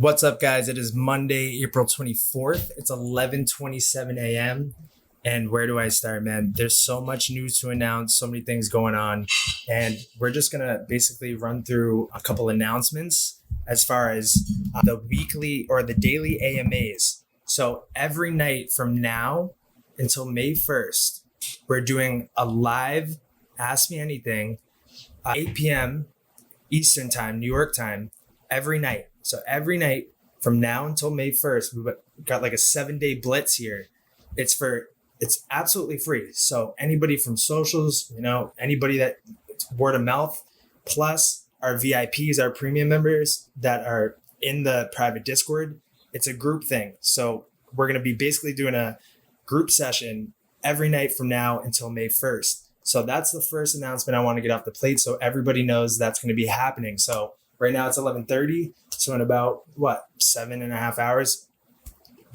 What's up, guys? It is Monday, April 24th. It's 11:27 a.m. And where do I start, man? There's so much news to announce, so many things going on. And we're just going to basically run through a couple announcements as far as the weekly or the daily AMAs. So every night from now until May 1st, we're doing a live Ask Me Anything, 8 p.m. Eastern time, New York time, every night. So every night from now until May 1st, we've got like a 7-day blitz here. It's absolutely free. So anybody from socials, anybody that word of mouth, plus our VIPs, our premium members that are in the private Discord, it's a group thing. So we're going to be basically doing a group session every night from now until May 1st. So that's the first announcement I want to get off the plate. So everybody knows that's going to be happening. So right now it's 11:30. So in about 7.5 hours,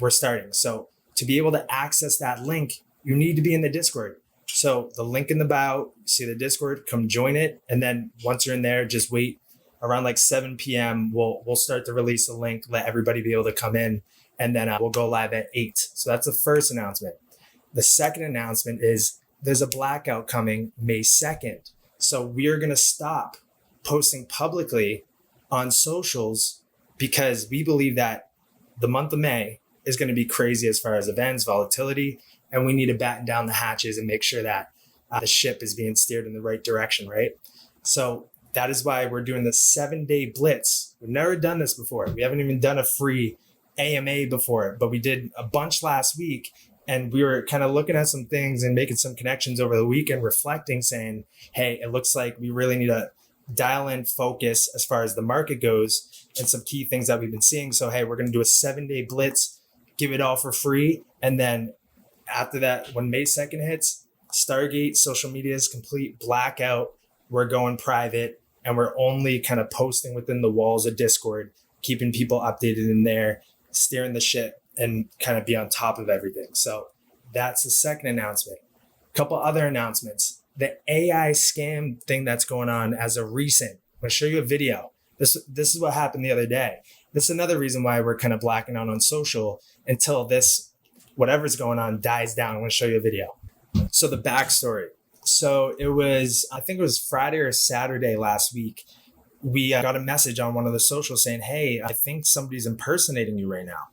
we're starting. So to be able to access that link, you need to be in the Discord. So the link in the bio, see the Discord, come join it. And then once you're in there, just wait around like 7 p.m. We'll start to release a link, let everybody be able to come in. And then we'll go live at 8. So that's the first announcement. The second announcement is there's a blackout coming May 2nd. So we are going to stop posting publicly on socials because we believe that the month of May is going to be crazy as far as events, volatility, and we need to batten down the hatches and make sure that the ship is being steered in the right direction, right? So that is why we're doing the 7-day blitz. We've never done this before. We haven't even done a free AMA before, but we did a bunch last week, and we were kind of looking at some things and making some connections over the week and reflecting, saying, hey, it looks like we really need to dial in focus as far as the market goes and some key things that we've been seeing. So, hey, we're going to do a 7-day blitz, give it all for free. And then after that, when May 2nd hits, Stargate, social media is complete blackout. We're going private and we're only kind of posting within the walls of Discord, keeping people updated in there, steering the ship and kind of be on top of everything. So that's the second announcement. A couple other announcements. The AI scam thing that's going on as a recent. I'm going to show you a video. This is what happened the other day. This is another reason why we're kind of blacking out on social until this, whatever's going on, dies down. I'm going to show you a video. So the backstory. So I think it was Friday or Saturday last week. We got a message on one of the socials saying, hey, I think somebody's impersonating you right now.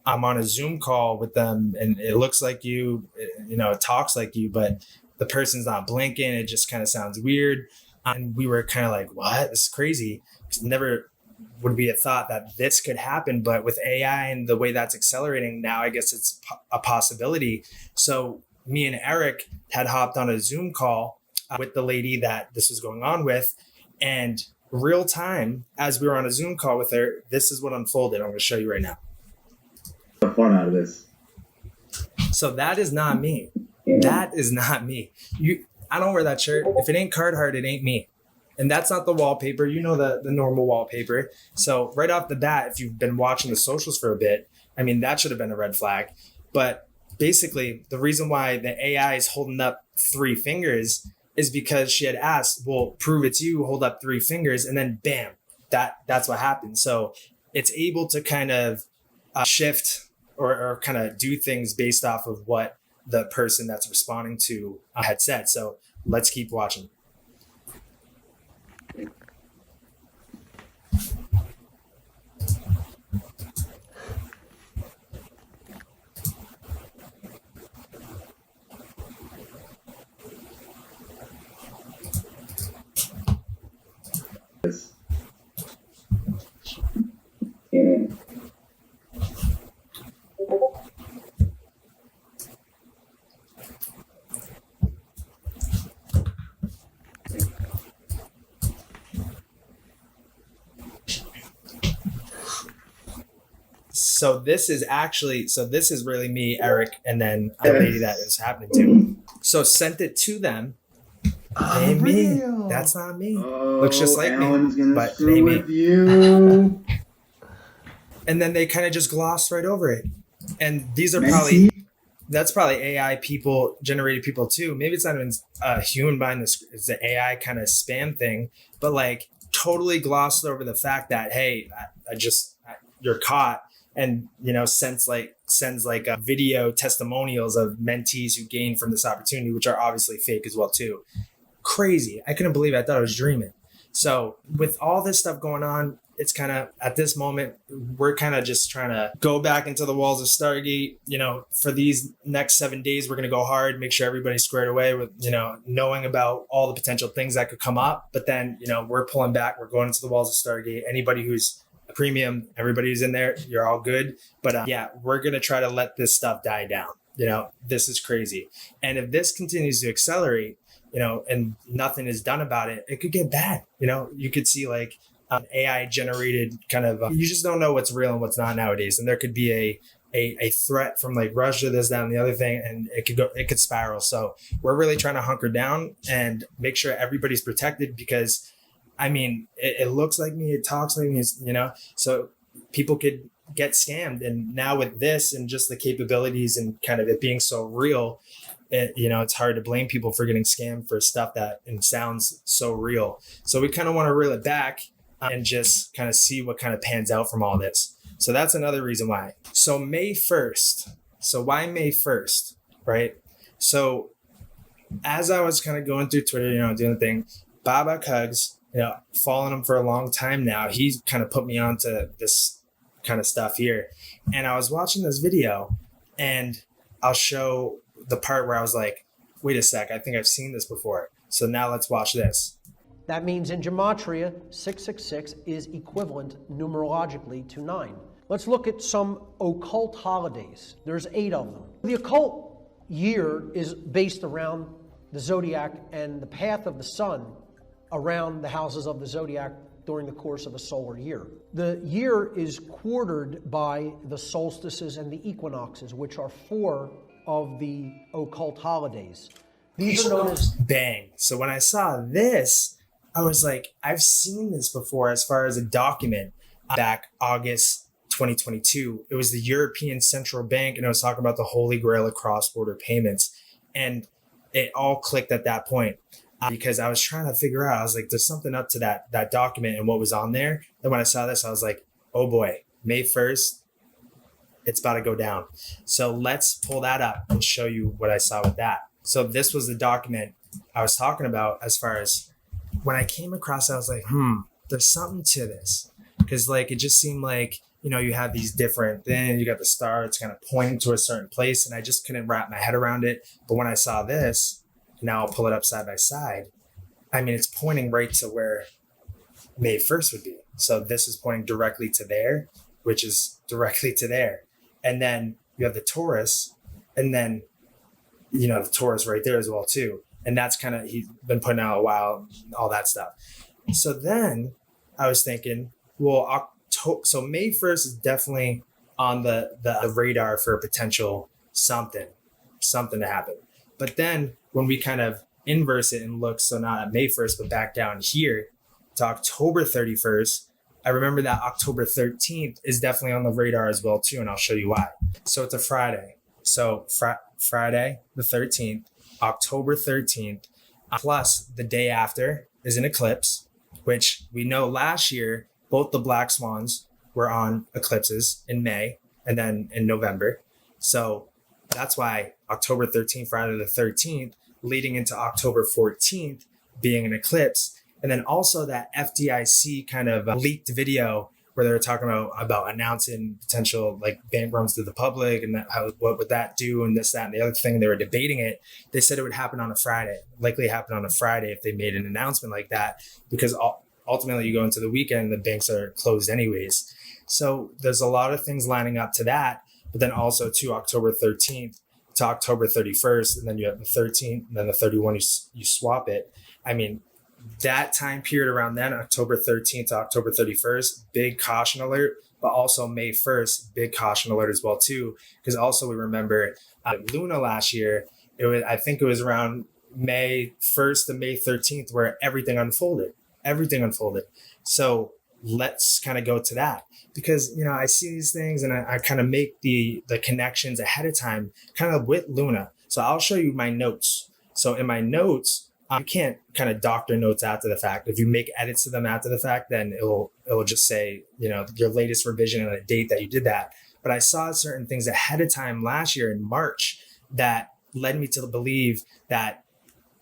I'm on a Zoom call with them and it looks like you, it talks like you, but the person's not blinking. It just kind of sounds weird. And we were kind of like, what? This is crazy. Never would we have thought that this could happen. But with AI and the way that's accelerating now, I guess it's a possibility. So me and Eric had hopped on a Zoom call with the lady that this was going on with. And real time, as we were on a Zoom call with her, this is what unfolded. I'm going to show you right now. Fun out of this. So that is not me. That is not me. I don't wear that shirt. If it ain't Carhartt, it ain't me. And that's not the wallpaper. The normal wallpaper. So right off the bat, if you've been watching the socials for a bit, I mean, that should have been a red flag. But basically, the reason why the AI is holding up 3 fingers is because she had asked, well, prove it's you, hold up 3 fingers, and then bam, that's what happened. So it's able to kind of shift or kind of do things based off of what the person that's responding to had said. So let's keep watching. So this is really me, Eric, and then a lady that is happening to. So sent it to them. Ain't me. That's not me. Looks just like Alan's me, but it ain't me. You. And then they kind of just glossed right over it. And these are that's probably AI people, generated people too. Maybe it's not even a human behind this. It's the AI kind of spam thing, but like totally glossed over the fact that, hey, you're caught, and sends like video testimonials of mentees who gained from this opportunity, which are obviously fake as well too. Crazy. I couldn't believe it. I thought I was dreaming. So with all this stuff going on, it's kind of at this moment, we're kind of just trying to go back into the walls of Stargate. For these next 7 days, we're going to go hard, make sure everybody's squared away with, knowing about all the potential things that could come up. But then, we're pulling back. We're going into the walls of Stargate. Anybody who's a premium, everybody who's in there, you're all good. But we're going to try to let this stuff die down. This is crazy. And if this continues to accelerate, and nothing is done about it, it could get bad. You could see like AI generated kind of, you just don't know what's real and what's not nowadays. And there could be a threat from like Russia, this, that, and the other thing, and it could spiral. So we're really trying to hunker down and make sure everybody's protected, because it looks like me, it talks like me, so people could get scammed. And now with this and just the capabilities and kind of it being so real, it's hard to blame people for getting scammed for stuff that sounds so real. So we kind of want to reel it back and just kind of see what kind of pans out from all this. So that's another reason why. So May 1st. So why May 1st, right? So as I was kind of going through Twitter, doing the thing, Baba Cugs, following him for a long time now, he's kind of put me onto this kind of stuff here. And I was watching this video, and I'll show the part where I was like, wait a sec, I think I've seen this before. So now let's watch this. That means in Gematria, 666 is equivalent numerologically to 9. Let's look at some occult holidays. There's 8 of them. The occult year is based around the zodiac and the path of the sun around the houses of the zodiac during the course of a solar year. The year is quartered by the solstices and the equinoxes, which are 4 of the occult holidays. These are known as... Bang. So when I saw this, I was like, I've seen this before as far as a document back August 2022. It was the European Central Bank, and it was talking about the Holy Grail of cross-border payments. And it all clicked at that point because I was trying to figure out, I was like, there's something up to that document and what was on there. And when I saw this, I was like, oh boy, May 1st, it's about to go down. So let's pull that up and show you what I saw with that. So this was the document I was talking about. As far as when I came across it, I was like, there's something to this. Because like, it just seemed like, you have these different things, you got the star, it's kind of pointing to a certain place, and I just couldn't wrap my head around it. But when I saw this, now I'll pull it up side by side. It's pointing right to where May 1st would be. So this is pointing directly to there, which is directly to there. And then you have the Taurus, and then, the Taurus right there as well too. And that's kind of, he's been putting out a while, all that stuff. So then I was thinking, well, so May 1st is definitely on the radar for a potential something to happen. But then when we kind of inverse it and look, so not at May 1st, but back down here to October 31st, I remember that October 13th is definitely on the radar as well too, and I'll show you why. So it's a Friday. So Friday the 13th, October 13th, plus the day after is an eclipse, which we know last year, both the Black Swans were on eclipses in May and then in November. So that's why October 13th, Friday the 13th, leading into October 14th being an eclipse. And then also that FDIC kind of leaked video where they were talking about announcing potential like bank runs to the public and that what would that do and this, that, and the other thing. They were debating it. They said it would happen on a Friday, likely happen on a Friday if they made an announcement like that, because ultimately you go into the weekend, the banks are closed anyways. So there's a lot of things lining up to that, but then also to October 13th to October 31st, and then you have the 13th, and then the 31, you swap it. That time period around then, October 13th to October 31st, big caution alert, but also May 1st, big caution alert as well too. Because also we remember Luna last year, I think it was around May 1st to May 13th where everything unfolded. So let's kind of go to that, because, I see these things and I kind of make the connections ahead of time kind of with Luna. So I'll show you my notes. So in my notes, you can't kind of doctor notes after the fact. If you make edits to them after the fact, then it'll just say, your latest revision and a date that you did that. But I saw certain things ahead of time last year in March that led me to believe that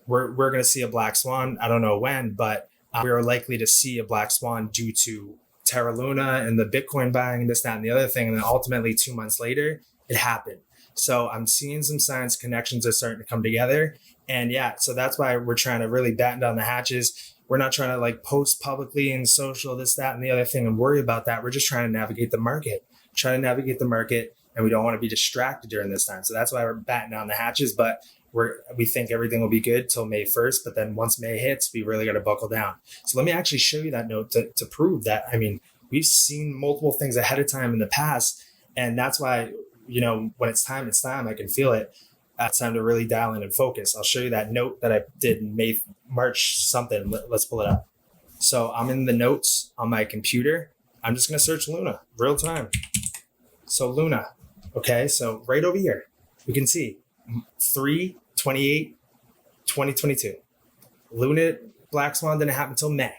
we're going to see a black swan. I don't know when, but we are likely to see a black swan due to Terra Luna and the Bitcoin buying, this, that, and the other thing. And then ultimately 2 months later, it happened. So I'm seeing some signs, connections are starting to come together. And yeah, so that's why we're trying to really batten down the hatches. We're not trying to like post publicly in social, this, that, and the other thing and worry about that. We're just trying to navigate the market, and we don't want to be distracted during this time. So that's why we're batting down the hatches, but we think everything will be good till May 1st. But then once May hits, we really got to buckle down. So let me actually show you that note to prove that. I mean, we've seen multiple things ahead of time in the past. And that's why, when it's time, I can feel it. It's time to really dial in and focus. I'll show you that note that I did in March something. Let's pull it up. So I'm in the notes on my computer. I'm just going to search Luna real time. So Luna. Okay. So right over here, we can see 3/28/2022. Luna Black Swan didn't happen until May.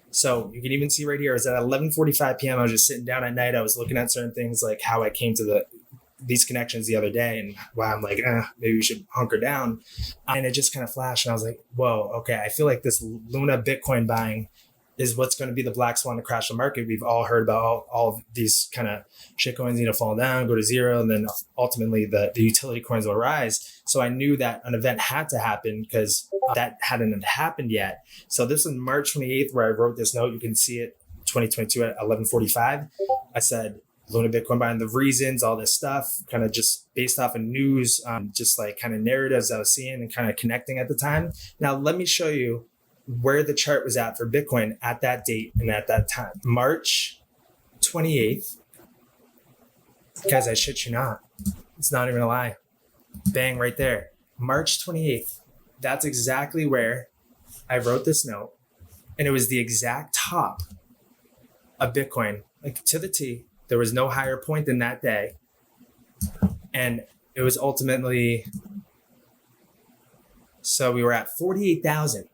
So you can even see right here, it was at 11:45 p.m. I was just sitting down at night. I was looking at certain things like how I came to these connections the other day and why I'm like, maybe we should hunker down. And it just kind of flashed and I was like, whoa, okay. I feel like this Luna Bitcoin buying is what's going to be the black swan to crash the market. We've all heard about all of these kind of shit coins need to fall down, go to zero, and then ultimately the utility coins will rise. So I knew that an event had to happen because that hadn't happened yet. So this is March 28th where I wrote this note. You can see it 2022 at 11:45. I said, Luna Bitcoin buying, the reasons, all this stuff, kind of just based off of news, just like kind of narratives I was seeing and kind of connecting at the time. Now, let me show you where the chart was at for Bitcoin at that date and at that time. March 28th. Guys, I shit you not. It's not even a lie. Bang, right there. March 28th. That's exactly where I wrote this note. And it was the exact top of Bitcoin, like to the T. There was no higher point than that day. And it was ultimately, so we were at 48,000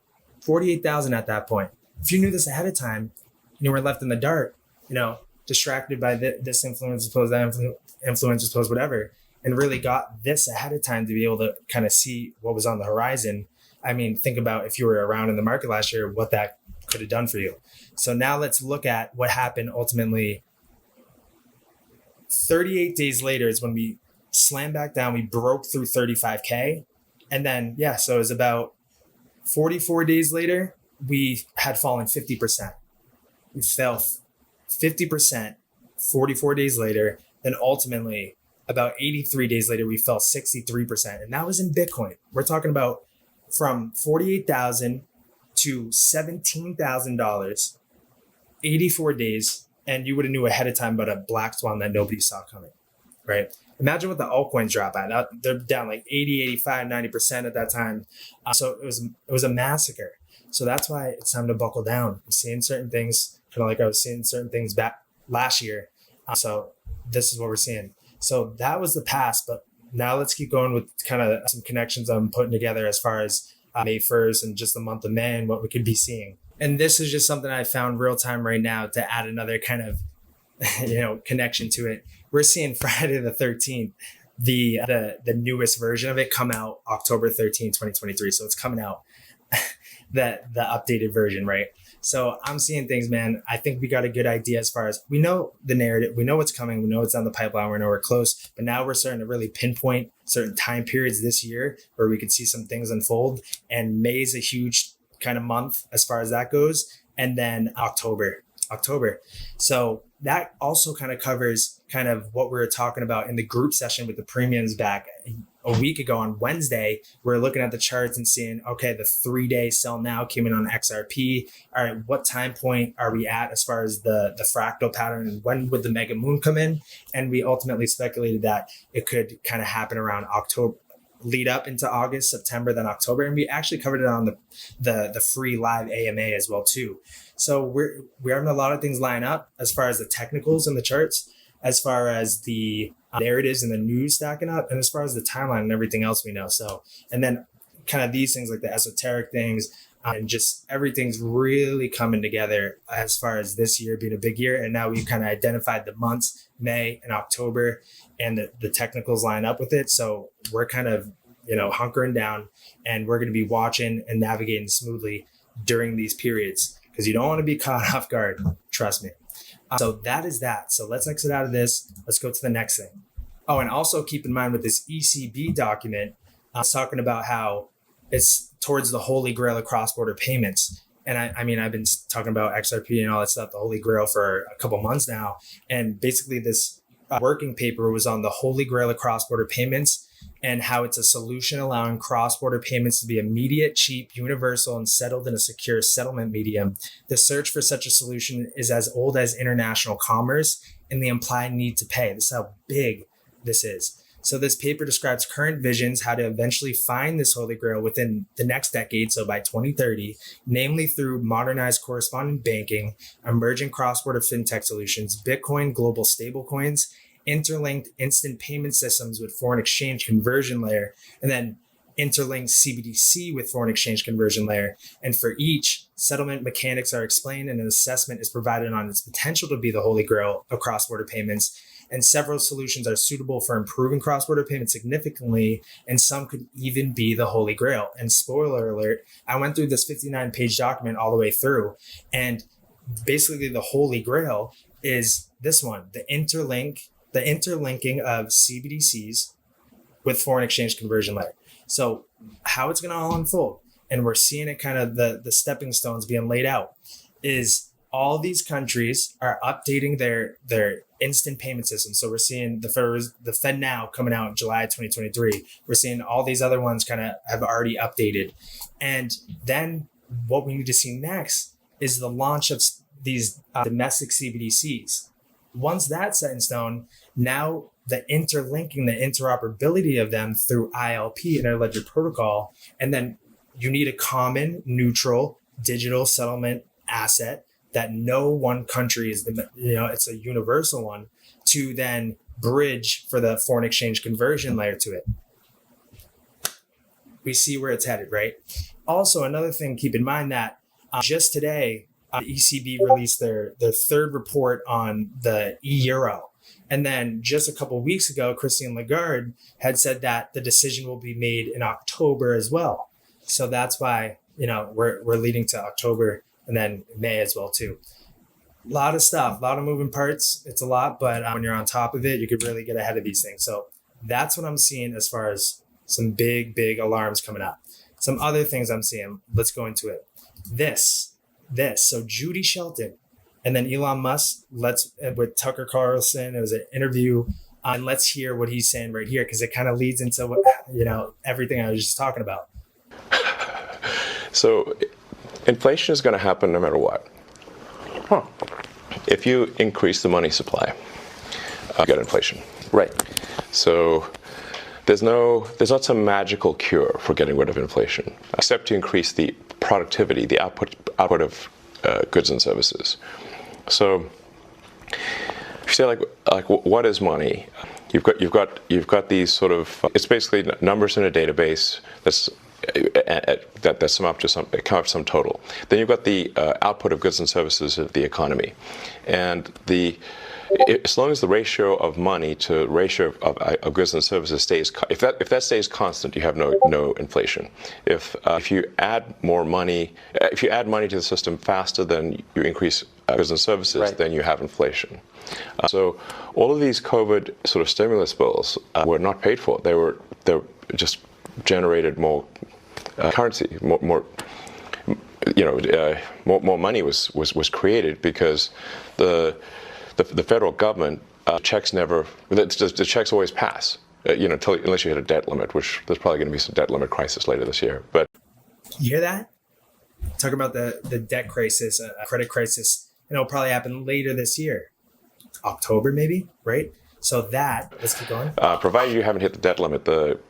at that point. If you knew this ahead of time, you were left in the dark, distracted by this influence, suppose that influence, suppose whatever, and really got this ahead of time to be able to kind of see what was on the horizon. I mean, think about if you were around in the market last year, what that could have done for you. So now let's look at what happened ultimately. 38 days later is when we slammed back down. We broke through 35K. And then, so it was about 44 days later, we had fallen 50%. We fell 50%, 44 days later. Then ultimately, about 83 days later, we fell 63%. And that was in Bitcoin. We're talking about from $48,000 to $17,000, 84 days. And you would have knew ahead of time about a black swan that nobody saw coming, right? Imagine what the altcoins drop at. They're down like 80, 85, 90% at that time. So it was a massacre. So that's why it's time to buckle down. I'm seeing certain things, kind of like I was seeing certain things back last year. So this is what we're seeing. So that was the past, but now let's keep going with kind of some connections I'm putting together as far as May 1st and just the month of May and what we could be seeing. And this is just something I found real time right now to add another kind of, connection to it. We're seeing Friday the 13th, the newest version of it come out October 13th, 2023. So it's coming out, the updated version, right? So I'm seeing things, man. I think we got a good idea as far as we know the narrative, we know what's coming, we know it's on the pipeline, we know we're close, but now we're starting to really pinpoint certain time periods this year where we could see some things unfold. And May is a huge kind of month as far as that goes. And then October. So that also kind of covers kind of what we were talking about in the group session with the premiums back a week ago on Wednesday. We're looking at the charts and seeing, okay, the 3-day sell now came in on XRP. All right, what time point are we at as far as the fractal pattern and when would the mega moon come in? And we ultimately speculated that it could kind of happen around October, lead up into August, September, then October. And we actually covered it on the free live AMA as well too. So we're having a lot of things line up as far as the technicals and the charts, as far as the narratives and the news stacking up, and as far as the timeline and everything else we know. So, and then kind of these things like the esoteric things, And just everything's really coming together as far as this year being a big year. And now we've kind of identified the months, May and October, and the technicals line up with it. So we're kind of, hunkering down, and we're going to be watching and navigating smoothly during these periods, because you don't want to be caught off guard. Trust me. So that is that. So let's exit out of this. Let's go to the next thing. Oh, and also keep in mind with this ECB document, it's talking about how it's towards the holy grail of cross-border payments. And I mean, I've been talking about XRP and all that stuff, the holy grail, for a couple months now. And basically this working paper was on the holy grail of cross-border payments and how it's a solution allowing cross-border payments to be immediate, cheap, universal, and settled in a secure settlement medium. The search for such a solution is as old as international commerce and the implied need to pay. This is how big this is. So this paper describes current visions, how to eventually find this holy grail within the next decade, so by 2030, namely through modernized correspondent banking, emerging cross-border fintech solutions, Bitcoin, global stablecoins, interlinked instant payment systems with foreign exchange conversion layer, and then interlinked CBDC with foreign exchange conversion layer. And for each, settlement mechanics are explained and an assessment is provided on its potential to be the holy grail of cross-border payments. And several solutions are suitable for improving cross-border payments significantly, and some could even be the holy grail. And spoiler alert, I went through this 59-page document all the way through, and basically the holy grail is this one, the interlinking of CBDCs with foreign exchange conversion layer. So how it's going to all unfold, and we're seeing it kind of the stepping stones being laid out, is all these countries are updating their instant payment system. So we're seeing the Fed now coming out in July 2023. We're seeing all these other ones kind of have already updated. And then what we need to see next is the launch of these domestic CBDCs. Once that's set in stone, now the interlinking, the interoperability of them through ILP, Interledger Protocol, and then you need a common, neutral, digital settlement asset that no one country is, it's a universal one, to then bridge for the foreign exchange conversion layer to it. We see where it's headed, right? Also, another thing, keep in mind that just today, the ECB released their third report on the euro. And then just a couple of weeks ago, Christine Lagarde had said that the decision will be made in October as well. So that's why, we're leading to October and then May as well too. A lot of stuff, a lot of moving parts. It's a lot, but when you're on top of it, you could really get ahead of these things. So that's what I'm seeing as far as some big alarms coming up. Some other things I'm seeing, let's go into it. This. So Judy Shelton and then Elon Musk, with Tucker Carlson, it was an interview. And let's hear what he's saying right here, because it kind of leads into what, everything I was just talking about. So inflation is going to happen no matter what. If you increase the money supply, you get inflation. Right. So there's not some magical cure for getting rid of inflation, except to increase the productivity, the output of goods and services. So if you say like what is money? You've got these sort of, it's basically numbers in a database that sum up to some total. Then you've got the output of goods and services of the economy, and as long as the ratio of money to ratio of goods and services stays, if that stays constant, you have no inflation. If you add more money, if you add money to the system faster than you increase goods and services, right, then you have inflation. So all of these COVID sort of stimulus bills were not paid for. They just generated more currency, more money was created because the federal government the checks always pass, unless you hit a debt limit, which there's probably going to be some debt limit crisis later this year. But you hear that? Talk about the debt crisis, a credit crisis, and it'll probably happen later this year, October maybe, right? So let's keep going. Provided you haven't hit the debt limit, the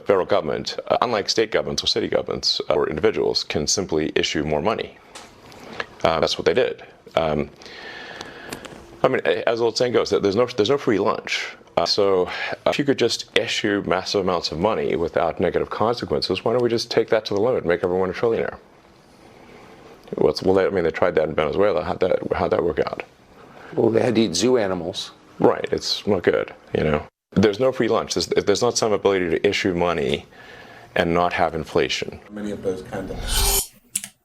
federal government, unlike state governments or city governments or individuals, can simply issue more money. That's what they did. As the old saying goes, there's no free lunch. So if you could just issue massive amounts of money without negative consequences, why don't we just take that to the limit and make everyone a trillionaire? I mean, they tried that in Venezuela. How'd that work out? Well, they had to eat zoo animals. Right. It's not good, you know. There's no free lunch. There's not some ability to issue money and not have inflation. Many of those kind of...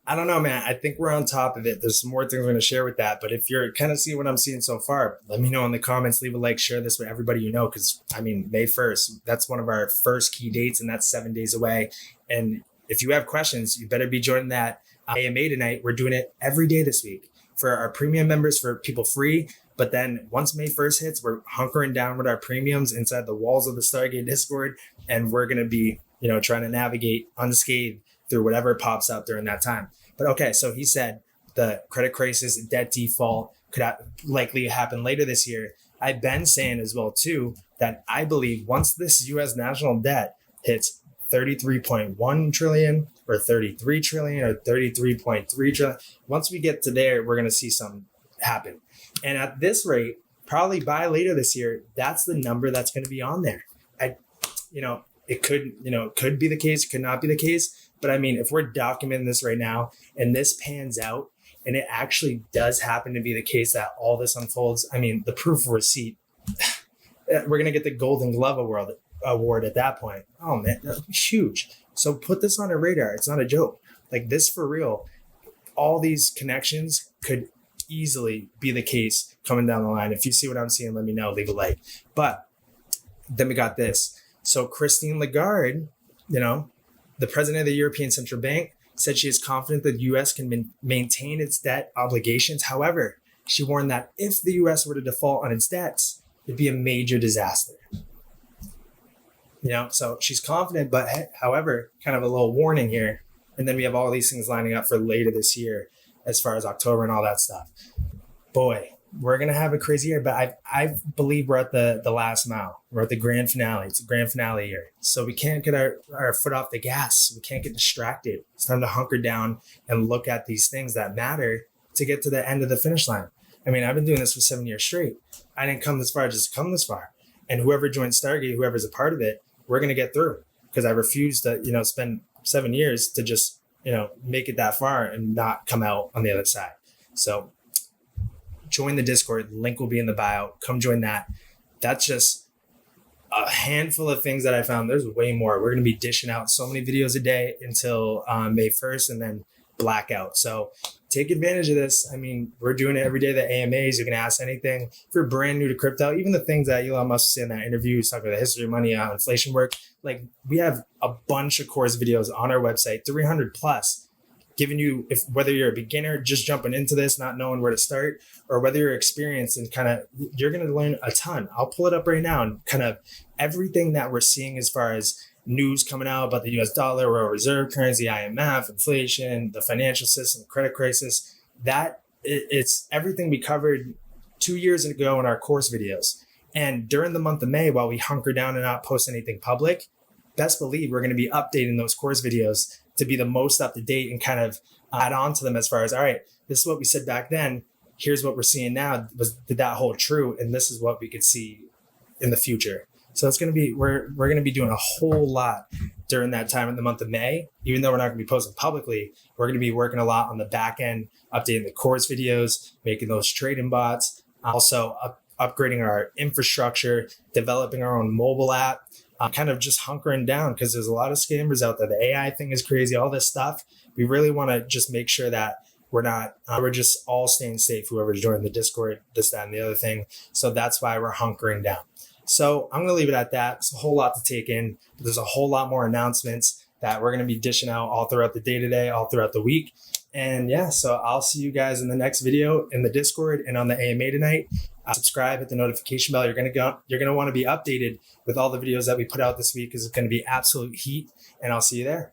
I don't know, man. I think we're on top of it. There's some more things we're going to share with that. But if you're kind of seeing what I'm seeing so far, let me know in the comments. Leave a like, share this with everybody you know. Because, I mean, May 1st, that's one of our first key dates, and that's 7 days away. And if you have questions, you better be joining that AMA tonight. We're doing it every day this week for our premium members, for people free. But then once May 1st hits, we're hunkering down with our premiums inside the walls of the Stargate Discord. And we're going to be, you know, trying to navigate unscathed through whatever pops up during that time. But okay, so he said the credit crisis, debt default could likely happen later this year. I've been saying as well, too, that I believe once this U.S. national debt hits 33.1 trillion or 33 trillion or 33.3 trillion, once we get to there, we're going to see something happen. And at this rate, probably by later this year, that's the number that's going to be on there. It could be the case, it could not be the case. But I mean, if we're documenting this right now and this pans out and it actually does happen to be the case that all this unfolds, I mean, the proof of receipt, we're going to get the Golden Glove award at that point. Oh man, that's huge. So put this on a radar. It's not a joke. Like this for real. All these connections could easily be the case coming down the line. If you see what I'm seeing, let me know, leave a like. But then we got this. So Christine Lagarde, you know, the president of the European Central Bank, said she is confident that the U.S. can maintain its debt obligations. However, she warned that if the U.S. were to default on its debts, it'd be a major disaster. You know, so she's confident, but however, kind of a little warning here. And then we have all these things lining up for later this year as far as October and all that stuff. Boy, we're going to have a crazy year, but I believe we're at the last mile. We're at the grand finale. It's a grand finale year. So we can't get our foot off the gas. We can't get distracted. It's time to hunker down and look at these things that matter to get to the end of the finish line. I mean, I've been doing this for 7 years straight. I didn't come this far just to come this far. And whoever joined Stargate, whoever's a part of it, we're going to get through, because I refuse to, you know, spend 7 years to just, you know, make it that far and not come out on the other side. So join the Discord. Link will be in the bio. Come join that. That's just a handful of things that I found. There's way more. We're going to be dishing out so many videos a day until May 1st and then Blackout. So take advantage of this. I mean, we're doing it every day. The AMAs, you can ask anything. If you're brand new to crypto, even the things that Elon Musk said in that interview, he's talking about the history of money, inflation work. Like, we have a bunch of course videos on our website, 300 plus, giving you, if whether you're a beginner just jumping into this, not knowing where to start, or whether you're experienced and kind of, you're going to learn a ton. I'll pull it up right now, and kind of everything that we're seeing as far as news coming out about the US dollar, world reserve currency, IMF, inflation, the financial system, credit crisis, that it's everything we covered 2 years ago in our course videos. And during the month of May, while we hunker down and not post anything public, best believe we're going to be updating those course videos to be the most up to date and kind of add on to them as far as, all right, this is what we said back then. Here's what we're seeing now. Did that hold true? And this is what we could see in the future. So it's going to be, we're going to be doing a whole lot during that time in the month of May. Even though we're not going to be posting publicly, we're going to be working a lot on the back end, updating the course videos, making those trading bots, also upgrading our infrastructure, developing our own mobile app, kind of just hunkering down, because there's a lot of scammers out there. The AI thing is crazy, all this stuff. We really want to just make sure that we're not, we're just all staying safe, whoever's joining the Discord, this, that, and the other thing. So that's why we're hunkering down. So I'm going to leave it at that. It's a whole lot to take in. There's a whole lot more announcements that we're going to be dishing out all throughout the day today, all throughout the week. And yeah, so I'll see you guys in the next video in the Discord and on the AMA tonight. Subscribe, hit the notification bell. You're going to want to be updated with all the videos that we put out this week, because it's going to be absolute heat. And I'll see you there.